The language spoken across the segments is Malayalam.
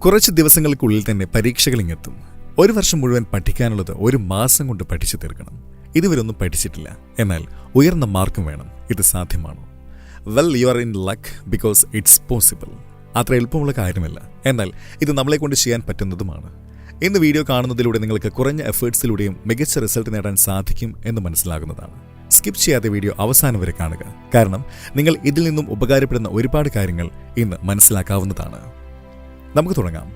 കുറച്ച് ദിവസങ്ങൾക്കുള്ളിൽ തന്നെ പരീക്ഷകൾ ഇങ്ങെത്തും. ഒരു വർഷം മുഴുവൻ പഠിക്കാനുള്ളത് ഒരു മാസം കൊണ്ട് പഠിച്ചു തീർക്കണം. ഇതുവരൊന്നും പഠിച്ചിട്ടില്ല, എന്നാൽ ഉയർന്ന മാർക്കും വേണം. ഇത് സാധ്യമാണോ? Well, you are in luck because it's possible. അത്ര എളുപ്പമുള്ള കാര്യമല്ല, എന്നാൽ ഇത് നമ്മളെ കൊണ്ട് ചെയ്യാൻ പറ്റുന്നതുമാണ്. ഇന്ന് വീഡിയോ കാണുന്നതിലൂടെ നിങ്ങൾക്ക് കുറഞ്ഞ എഫേർട്സിലൂടെയും മികച്ച റിസൾട്ട് നേടാൻ സാധിക്കും എന്ന് മനസ്സിലാകുന്നതാണ്. സ്കിപ്പ് ചെയ്യാതെ വീഡിയോ അവസാനം വരെ കാണുക, കാരണം നിങ്ങൾ ഇതിൽ നിന്നും ഉപകാരപ്പെടുന്ന ഒരുപാട് കാര്യങ്ങൾ ഇന്ന് മനസ്സിലാക്കാവുന്നതാണ്. നമുക്ക് തുടങ്ങാം.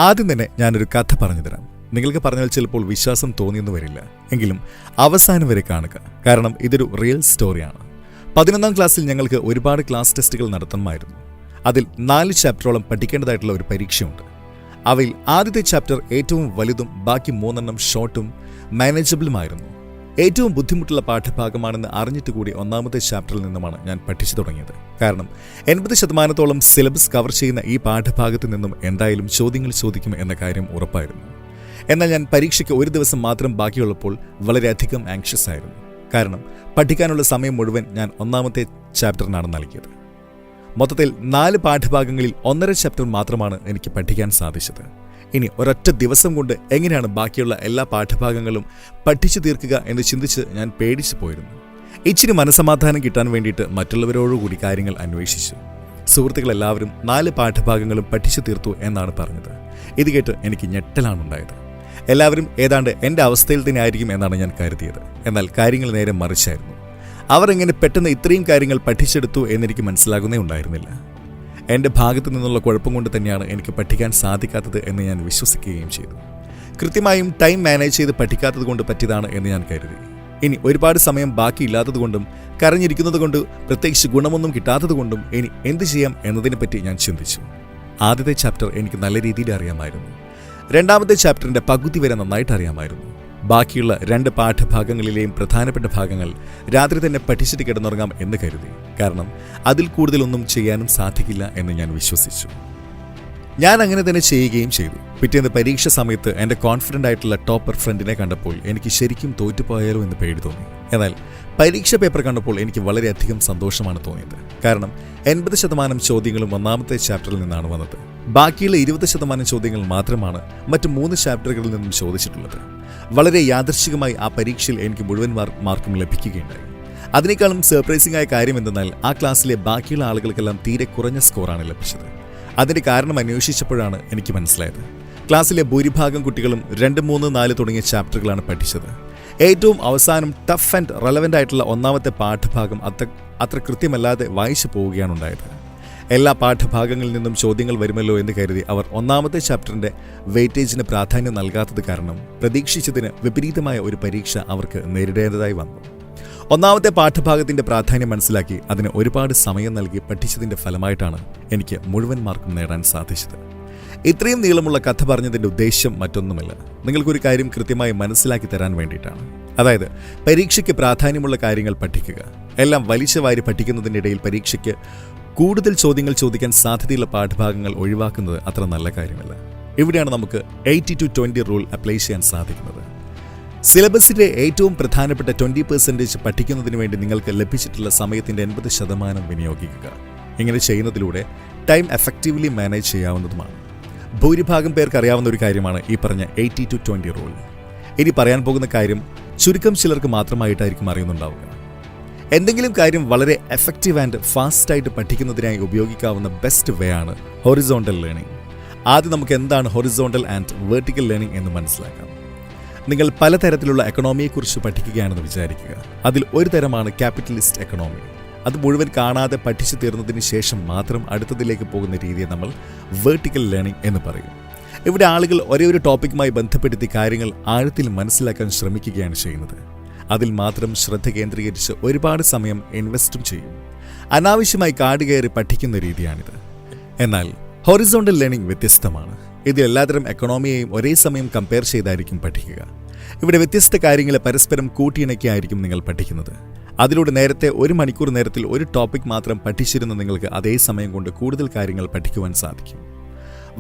ആദ്യം തന്നെ ഞാനൊരു കഥ പറഞ്ഞു തരാം. നിങ്ങൾക്ക് പറഞ്ഞാൽ ചിലപ്പോൾ വിശ്വാസം തോന്നിയെന്ന് വരില്ല, എങ്കിലും അവസാനം വരെ കാണുക, കാരണം ഇതൊരു റിയൽ സ്റ്റോറിയാണ്. 11ാം ക്ലാസ്സിൽ ഞങ്ങൾക്ക് ഒരുപാട് ക്ലാസ് ടെസ്റ്റുകൾ നടത്തണമായിരുന്നു. അതിൽ 4 ചാപ്റ്ററോളം പഠിക്കേണ്ടതായിട്ടുള്ള ഒരു പരീക്ഷയുണ്ട്. അവയിൽ ആദ്യത്തെ ചാപ്റ്റർ ഏറ്റവും വലുതും ബാക്കി 3 ഷോർട്ടും മാനേജബിളുമായിരുന്നു. ഏറ്റവും ബുദ്ധിമുട്ടുള്ള പാഠഭാഗമാണെന്ന് അറിഞ്ഞിട്ട് കൂടി 1ാമത്തെ ചാപ്റ്ററിൽ നിന്നുമാണ് ഞാൻ പഠിച്ചു തുടങ്ങിയത്. കാരണം 80% സിലബസ് കവർ ചെയ്യുന്ന ഈ പാഠഭാഗത്ത് നിന്നും എന്തായാലും ചോദ്യങ്ങൾ ചോദിക്കും എന്ന കാര്യം ഉറപ്പായിരുന്നു. എന്നാൽ ഞാൻ പരീക്ഷയ്ക്ക് ഒരു ദിവസം മാത്രം ബാക്കിയുള്ളപ്പോൾ വളരെയധികം ആങ്ഷ്യസ് ആയിരുന്നു. കാരണം പഠിക്കാനുള്ള സമയം മുഴുവൻ ഞാൻ 1ാമത്തെ ചാപ്റ്ററിനാണ് നൽകിയത്. മൊത്തത്തിൽ 4 പാഠഭാഗങ്ങളിൽ 1.5 ചാപ്റ്റർ മാത്രമാണ് എനിക്ക് പഠിക്കാൻ സാധിച്ചത്. ഇനി ഒരൊറ്റ ദിവസം കൊണ്ട് എങ്ങനെയാണ് ബാക്കിയുള്ള എല്ലാ പാഠഭാഗങ്ങളും പഠിച്ചു തീർക്കുക എന്ന് ചിന്തിച്ച് ഞാൻ പേടിച്ചു പോയിരുന്നു. ഇച്ചിരി മനസ്സമാധാനം കിട്ടാൻ വേണ്ടിയിട്ട് മറ്റുള്ളവരോടുകൂടി കാര്യങ്ങൾ അന്വേഷിച്ചു. സുഹൃത്തുക്കളെല്ലാവരും 4 പാഠഭാഗങ്ങളും പഠിച്ചു തീർത്തു എന്നാണ് പറഞ്ഞത്. ഇത് കേട്ട് എനിക്ക് ഞെട്ടലാണുണ്ടായത്. എല്ലാവരും ഏതാണ്ട് എൻ്റെ അവസ്ഥയിൽ തന്നെ ആയിരിക്കും എന്നാണ് ഞാൻ കരുതിയത്. എന്നാൽ കാര്യങ്ങൾ നേരെ മറിച്ചായിരുന്നു. അവർ എങ്ങനെ പെട്ടെന്ന് ഇത്രയും കാര്യങ്ങൾ പഠിച്ചെടുത്തു എന്നെനിക്ക് മനസ്സിലാകുന്നേ ഉണ്ടായിരുന്നില്ല. എൻ്റെ ഭാഗത്തു നിന്നുള്ള കുഴപ്പം കൊണ്ട് തന്നെയാണ് എനിക്ക് പഠിക്കാൻ സാധിക്കാത്തത് എന്ന് ഞാൻ വിശ്വസിക്കുകയും ചെയ്തു. കൃത്യമായും ടൈം മാനേജ് ചെയ്ത് പഠിക്കാത്തത് കൊണ്ട് പറ്റിയതാണ് എന്ന് ഞാൻ കരുതി. ഇനി ഒരുപാട് സമയം ബാക്കിയില്ലാത്തതുകൊണ്ടും കരഞ്ഞിരിക്കുന്നതുകൊണ്ട് പ്രത്യേകിച്ച് ഗുണമൊന്നും കിട്ടാത്തതുകൊണ്ടും ഇനി എന്ത് ചെയ്യാം എന്നതിനെപ്പറ്റി ഞാൻ ചിന്തിച്ചു. ആദ്യത്തെ ചാപ്റ്റർ എനിക്ക് നല്ല രീതിയിൽ അറിയാമായിരുന്നു. 2ാമത്തെ ചാപ്റ്ററിൻ്റെ പകുതി വരെ നന്നായിട്ട് അറിയാമായിരുന്നു. ബാക്കിയുള്ള 2 പാഠഭാഗങ്ങളിലെയും പ്രധാനപ്പെട്ട ഭാഗങ്ങൾ രാത്രി തന്നെ പഠിച്ചിട്ട് കിടന്നുറങ്ങാം എന്ന് കരുതി. കാരണം അതിൽ കൂടുതലൊന്നും ചെയ്യാനും സാധിക്കില്ല എന്ന് ഞാൻ വിശ്വസിച്ചു. ഞാൻ അങ്ങനെ തന്നെ ചെയ്യുകയും ചെയ്തു. പിറ്റേന്ന് പരീക്ഷ സമയത്ത് എൻ്റെ കോൺഫിഡൻ്റ് ആയിട്ടുള്ള ടോപ്പർ ഫ്രണ്ടിനെ കണ്ടപ്പോൾ എനിക്ക് ശരിക്കും തോറ്റുപോയാലോ എന്ന് പേടി തോന്നി. എന്നാൽ പരീക്ഷ പേപ്പർ കണ്ടപ്പോൾ എനിക്ക് വളരെയധികം സന്തോഷമാണ് തോന്നിയത്. കാരണം 80% ചോദ്യങ്ങളും 1ാമത്തെ ചാപ്റ്ററിൽ നിന്നാണ് വന്നത്. ബാക്കിയുള്ള 20% ചോദ്യങ്ങൾ മാത്രമാണ് മറ്റ് 3 ചാപ്റ്ററുകളിൽ നിന്നും ചോദിച്ചിട്ടുള്ളത്. വളരെ യാദൃശ്ചികമായി ആ പരീക്ഷയിൽ എനിക്ക് മുഴുവൻ മാർക്കും ലഭിക്കുകയുണ്ടായി. അതിനേക്കാളും സർപ്രൈസിംഗ് ആയ കാര്യം എന്തെന്നാൽ ആ ക്ലാസ്സിലെ ബാക്കിയുള്ള ആളുകൾക്കെല്ലാം തീരെ കുറഞ്ഞ സ്കോറാണ് ലഭിച്ചത്. അതിൻ്റെ കാരണം അന്വേഷിച്ചപ്പോഴാണ് എനിക്ക് മനസ്സിലായത്. ക്ലാസ്സിലെ ഭൂരിഭാഗം കുട്ടികളും 2, 3, 4 തുടങ്ങിയ ചാപ്റ്ററുകളാണ് പഠിച്ചത്. ഏറ്റവും അവസാനം ടഫ് ആൻഡ് റെലവൻ്റ് ആയിട്ടുള്ള 1ാമത്തെ പാഠഭാഗം അത്ര കൃത്യമല്ലാതെ വായിച്ചു പോവുകയാണ് ഉണ്ടായത്. എല്ലാ പാഠഭാഗങ്ങളിൽ നിന്നും ചോദ്യങ്ങൾ വരുമല്ലോ എന്ന് കരുതി അവർ 1ാമത്തെ ചാപ്റ്ററിൻ്റെ വെയിറ്റേജിന് പ്രാധാന്യം നൽകാത്തത് കാരണം പ്രതീക്ഷിച്ചതിന് വിപരീതമായ ഒരു പരീക്ഷ അവർക്ക് നേരിടേണ്ടതായി വന്നു. 1ാമത്തെ പാഠഭാഗത്തിൻ്റെ പ്രാധാന്യം മനസ്സിലാക്കി അതിന് ഒരുപാട് സമയം നൽകി പഠിച്ചതിൻ്റെ ഫലമായിട്ടാണ് എനിക്ക് മുഴുവൻ മാർക്കും നേടാൻ സാധിച്ചത്. ഇത്രയും നീളമുള്ള കഥ പറഞ്ഞതിൻ്റെ ഉദ്ദേശം മറ്റൊന്നുമല്ല, നിങ്ങൾക്കൊരു കാര്യം കൃത്യമായി മനസ്സിലാക്കി തരാൻ വേണ്ടിയിട്ടാണ്. അതായത് പരീക്ഷയ്ക്ക് പ്രാധാന്യമുള്ള കാര്യങ്ങൾ പഠിക്കുക. എല്ലാം വലിച്ചു വാരി പഠിക്കുന്നതിനിടയിൽ പരീക്ഷയ്ക്ക് കൂടുതൽ ചോദ്യങ്ങൾ ചോദിക്കാൻ സാധ്യതയുള്ള പാഠഭാഗങ്ങൾ ഒഴിവാക്കുന്നത് അത്ര നല്ല കാര്യമല്ല. ഇവിടെയാണ് നമുക്ക് 80-20 റൂൾ അപ്ലൈ ചെയ്യാൻ സാധിക്കുന്നത്. സിലബസിലെ ഏറ്റവും പ്രധാനപ്പെട്ട 20% പഠിക്കുന്നതിന് വേണ്ടി നിങ്ങൾക്ക് ലഭിച്ചിട്ടുള്ള സമയത്തിൻ്റെ 80% വിനിയോഗിക്കുക. ഇങ്ങനെ ചെയ്യുന്നതിലൂടെ ടൈം എഫക്റ്റീവ്ലി മാനേജ് ചെയ്യാവുന്നതുമാണ്. ഭൂരിഭാഗം പേർക്ക് അറിയാവുന്ന ഒരു കാര്യമാണ് ഈ പറഞ്ഞ 80-20 റൂൾ. ഇനി പറയാൻ പോകുന്ന കാര്യം ചുരുക്കം ചിലർക്ക് മാത്രമായിട്ടായിരിക്കും അറിയുന്നുണ്ടാവുക. എന്തെങ്കിലും കാര്യം വളരെ എഫക്റ്റീവ് ആൻഡ് ഫാസ്റ്റായിട്ട് പഠിക്കുന്നതിനായി ഉപയോഗിക്കാവുന്ന ബെസ്റ്റ് വേ ആണ് ഹൊറിസോണ്ടൽ ലേണിംഗ്. ആദ്യം നമുക്ക് എന്താണ് ഹൊറിസോണ്ടൽ ആൻഡ് വെർട്ടിക്കൽ ലേണിംഗ് എന്ന് മനസ്സിലാക്കാം. നിങ്ങൾ പലതരത്തിലുള്ള എക്കണോമിയെക്കുറിച്ച് പഠിക്കുകയാണെന്ന് വിചാരിക്കുക. അതിൽ ഒരു തരമാണ് ക്യാപിറ്റലിസ്റ്റ് എക്കണോമി. അത് മുഴുവൻ കാണാതെ പഠിച്ചു തീർന്നതിന് ശേഷം മാത്രം അടുത്തതിലേക്ക് പോകുന്ന രീതിയെ നമ്മൾ വെർട്ടിക്കൽ ലേണിംഗ് എന്ന് പറയും. ഇവിടെ ആളുകൾ ഒരേ ഒരു ടോപ്പിക്കുമായി ബന്ധപ്പെടുത്തി കാര്യങ്ങൾ ആഴത്തിൽ മനസ്സിലാക്കാൻ ശ്രമിക്കുകയാണ് ചെയ്യുന്നത്. അതിൽ മാത്രം ശ്രദ്ധ കേന്ദ്രീകരിച്ച് ഒരുപാട് സമയം ഇൻവെസ്റ്റും ചെയ്യും. അനാവശ്യമായി കാട് കയറി പഠിക്കുന്ന രീതിയാണിത്. എന്നാൽ ഹൊറിസോണ്ടൽ ലേണിംഗ് വ്യത്യസ്തമാണ്. ഇതിൽ എല്ലാത്തരം എക്കണോമിയെയും ഒരേ സമയം കമ്പയർ ചെയ്തായിരിക്കും പഠിക്കുക. ഇവിടെ വ്യത്യസ്ത കാര്യങ്ങളെ പരസ്പരം കൂട്ടിയിണക്കിയായിരിക്കും നിങ്ങൾ പഠിക്കുന്നത്. അതിലൂടെ നേരത്തെ 1 മണിക്കൂർ നേരത്തിൽ ഒരു ടോപ്പിക് മാത്രം പഠിച്ചിരുന്ന നിങ്ങൾക്ക് അതേ സമയം കൊണ്ട് കൂടുതൽ കാര്യങ്ങൾ പഠിക്കുവാൻ സാധിക്കും.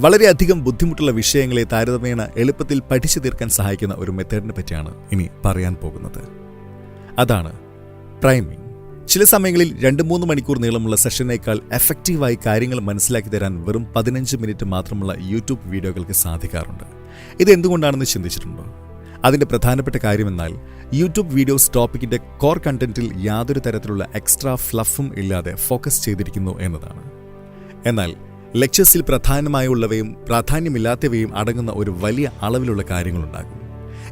വളരെയധികം ബുദ്ധിമുട്ടുള്ള വിഷയങ്ങളെ താരതമ്യേന എളുപ്പത്തിൽ പഠിച്ചു തീർക്കാൻ സഹായിക്കുന്ന ഒരു മെത്തേഡിനെ പറ്റിയാണ് ഇനി പറയാൻ പോകുന്നത്. അതാണ് പ്രൈമിംഗ്. ചില സമയങ്ങളിൽ 2-3 മണിക്കൂർ നീളമുള്ള സെഷനേക്കാൾ എഫക്റ്റീവായി കാര്യങ്ങൾ മനസ്സിലാക്കി തരാൻ വെറും 15 മിനിറ്റ് മാത്രമുള്ള യൂട്യൂബ് വീഡിയോകൾക്ക് സാധിക്കാറുണ്ട്. ഇത് എന്തുകൊണ്ടാണെന്ന് ചിന്തിച്ചിട്ടുണ്ടോ? അതിൻ്റെ പ്രധാനപ്പെട്ട കാര്യമെന്നാൽ യൂട്യൂബ് വീഡിയോസ് ടോപ്പിക്കിൻ്റെ കോർ കണ്ടന്റിൽ യാതൊരു തരത്തിലുള്ള എക്സ്ട്രാ ഫ്ലഫും ഇല്ലാതെ ഫോക്കസ് ചെയ്തിരിക്കുന്നു എന്നതാണ്. എന്നാൽ ലെക്ചേഴ്സിൽ പ്രധാനമായുള്ളവയും പ്രാധാന്യമില്ലാത്തവയും അടങ്ങുന്ന ഒരു വലിയ അളവിലുള്ള കാര്യങ്ങളുണ്ടാകും.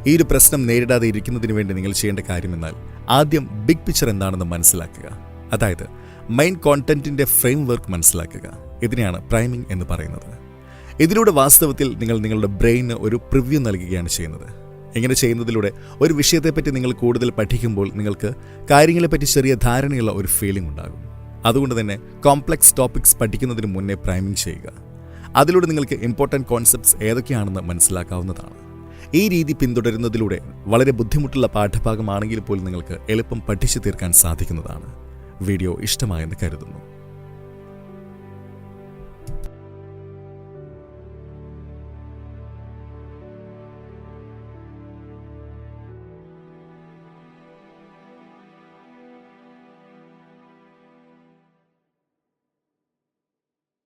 ഈ ഒരു പ്രശ്നം നേരിടാതെ ഇരിക്കുന്നതിന് വേണ്ടി നിങ്ങൾ ചെയ്യേണ്ട കാര്യമെന്നാൽ ആദ്യം ബിഗ് പിക്ചർ എന്താണെന്ന് മനസ്സിലാക്കുക. അതായത് മെയിൻ കോണ്ടന്റിൻ്റെ ഫ്രെയിം വർക്ക് മനസ്സിലാക്കുക. ഇതിനെയാണ് പ്രൈമിംഗ് എന്ന് പറയുന്നത്. ഇതിലൂടെ വാസ്തവത്തിൽ നിങ്ങൾ നിങ്ങളുടെ ബ്രെയിന് ഒരു പ്രിവ്യൂ നൽകുകയാണ് ചെയ്യുന്നത്. ഇങ്ങനെ ചെയ്യുന്നതിലൂടെ ഒരു വിഷയത്തെപ്പറ്റി നിങ്ങൾ കൂടുതൽ പഠിക്കുമ്പോൾ നിങ്ങൾക്ക് കാര്യങ്ങളെപ്പറ്റി ചെറിയ ധാരണയുള്ള ഒരു ഫീലിംഗ് ഉണ്ടാകും. അതുകൊണ്ട് തന്നെ കോംപ്ലക്സ് ടോപ്പിക്സ് പഠിക്കുന്നതിന് മുന്നേ പ്രൈമിംഗ് ചെയ്യുക. അതിലൂടെ നിങ്ങൾക്ക് ഇമ്പോർട്ടൻറ്റ് കോൺസെപ്റ്റ്സ് ഏതൊക്കെയാണെന്ന് മനസ്സിലാക്കാവുന്നതാണ്. ഈ രീതി പിന്തുടരുന്നതിലൂടെ വളരെ ബുദ്ധിമുട്ടുള്ള പാഠഭാഗമാണെങ്കിൽ പോലും നിങ്ങൾക്ക് എളുപ്പം പഠിച്ചു തീർക്കാൻ സാധിക്കുന്നതാണ്. വീഡിയോ ഇഷ്ടമായെന്ന് കരുതുന്നു.